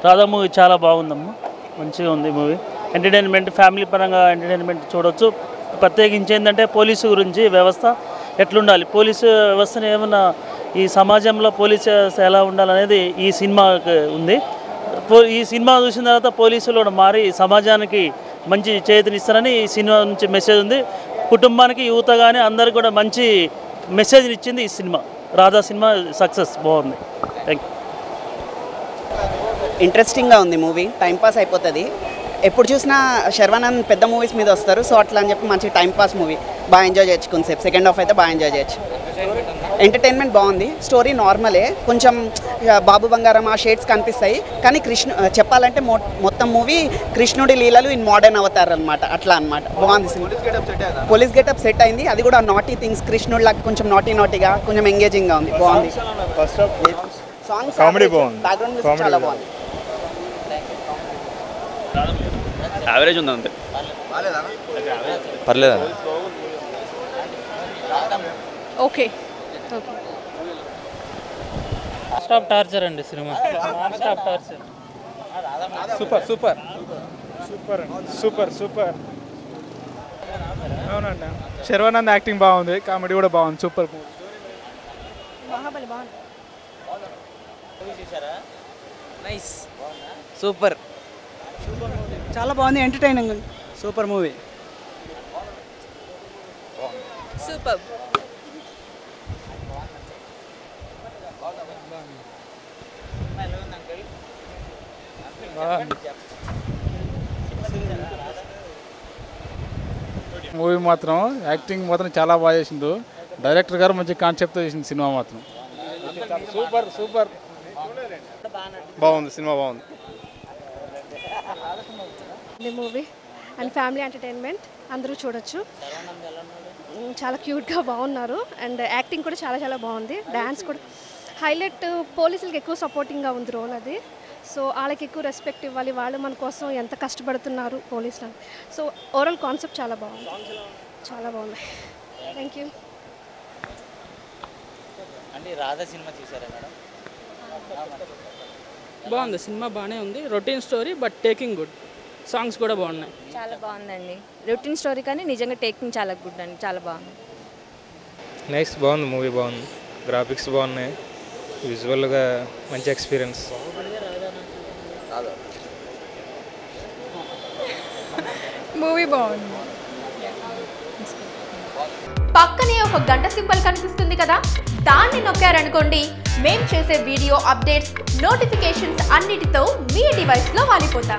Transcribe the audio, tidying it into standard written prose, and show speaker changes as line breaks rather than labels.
Radha movie చాలా బాగుందమ్మా, మంచిగా ఉంది మూవీ. ఎంటర్టైన్మెంట్, ఫ్యామిలీ పరంగా ఎంటర్టైన్మెంట్ చూడవచ్చు. ప్రత్యేకించి ఏంటంటే పోలీసు గురించి వ్యవస్థ ఎట్లుండాలి, పోలీసు వ్యవస్థను ఏమన్నా ఈ సమాజంలో పోలీసు వ్యవస్థ ఎలా ఉండాలనేది ఈ సినిమాకి ఉంది. ఈ సినిమా చూసిన తర్వాత పోలీసులు కూడా మారి సమాజానికి మంచి చేతినిస్తారని ఈ సినిమా నుంచి మెసేజ్ ఉంది. కుటుంబానికి, యువత కానీ అందరికి కూడా మంచి మెసేజ్ని ఇచ్చింది ఈ సినిమా. రాధా సినిమా సక్సెస్, బాగుంది. Thank you.
ఇంట్రెస్టింగ్గా ఉంది మూవీ, టైంపాస్ అయిపోతుంది. ఎప్పుడు చూసినా శర్వానంద్ పెద్ద మూవీస్ మీద వస్తారు, సో అట్లా అని చెప్పి మంచి టైంపాస్ మూవీ, బాగా ఎంజాయ్ చేయొచ్చు. కొంచెంసేపు సెకండ్ హాఫ్ అయితే బాగా ఎంజాయ్ చేయొచ్చు. ఎంటర్టైన్మెంట్ బాగుంది, స్టోరీ నార్మలే, కొంచెం బాబు బంగారం ఆ షేడ్స్ కనిపిస్తాయి. కానీ చెప్పాలంటే మొత్తం మూవీ కృష్ణుడి లీలలు ఇన్ మోడర్న్ అవతారు అనమాట, అట్లా అనమాట. బాగుంది సినిమా. పోలీస్ గెటప్ సెట్ అయింది, అది కూడా నాటీ థింగ్స్ కృష్ణుడి లాగా కొంచెం నాటీగా కొంచెం ఎంగేజింగ్గా ఉంది, బాగుంది. సాంగ్స్
కామెడీ బాగుంది,
బ్యాక్గ్రౌండ్ మ్యూజిక్ చాలా బాగుంది.
యావరేజ్ ఉంది అంతే,
పర్లేదా?
ఓకే.
స్టాప్ టార్చర్ అండి cinema, stop torture.
Super super super super super. అవునండి, శర్వానంద్ యాక్టింగ్ బాగుంది, కామెడీ కూడా బాగుంది, సూపర్ మూవీ.
బాహుబలి బాగుంది.
నైస్, సూపర్, చాలా బాగుంది, entertaining, super movie.
Super.
Movie మాత్రం యాక్టింగ్ మాత్రం చాలా బాగా చేసిండు. డైరెక్టర్ గారు మంచి కాన్సెప్ట్తో చేసింది సినిమా మాత్రం. సూపర్ సూపర్, బాగుంది సినిమా, బాగుంది.
మూవీ అండ్ ఫ్యామిలీ ఎంటర్టైన్మెంట్, అందరూ చూడొచ్చు. చాలా క్యూట్గా బాగున్నారు అండ్ యాక్టింగ్ కూడా చాలా చాలా బాగుంది. డ్యాన్స్ కూడా హైలైట్. పోలీసులకి ఎక్కువ సపోర్టింగ్గా ఉంది రోల్ అది, సో వాళ్ళకి ఎక్కువ రెస్పెక్ట్ ఇవ్వాలి, వాళ్ళు మన కోసం ఎంత కష్టపడుతున్నారు పోలీసులు. సో ఓవరాల్ కాన్సెప్ట్ చాలా బాగుంది, చాలా బాగుంది. Thank you.
అంటే రాధా సినిమా చూసారా మేడం?
బాగుంది సినిమా, బాగానే ఉంది. Routine story but taking good. Songs కూడా బాగున్నాయి.
చాలా బాగుందండి. రొటీన్ స్టోరీ కానీ నిజంగా టేకింగ్ చాలా గుడ్ అండి, చాలా బాగుంది.
నెక్స్ట్ బాగుంది, మూవీ బాగుంది, గ్రాఫిక్స్ బాగున్నాయి, విజువల్గా మంచి ఎక్స్పీరియన్స్.
మూవీ బాగుంది.
పక్కనే ఒక గంట సింబల్ కనిపిస్తుంది కదా, దాన్ని నొక్కారనుకోండి, మేం చేసే వీడియో అప్డేట్స్, నోటిఫికేషన్స్ అన్నిటితో మీ డివైస్లో వాలిపోతాం.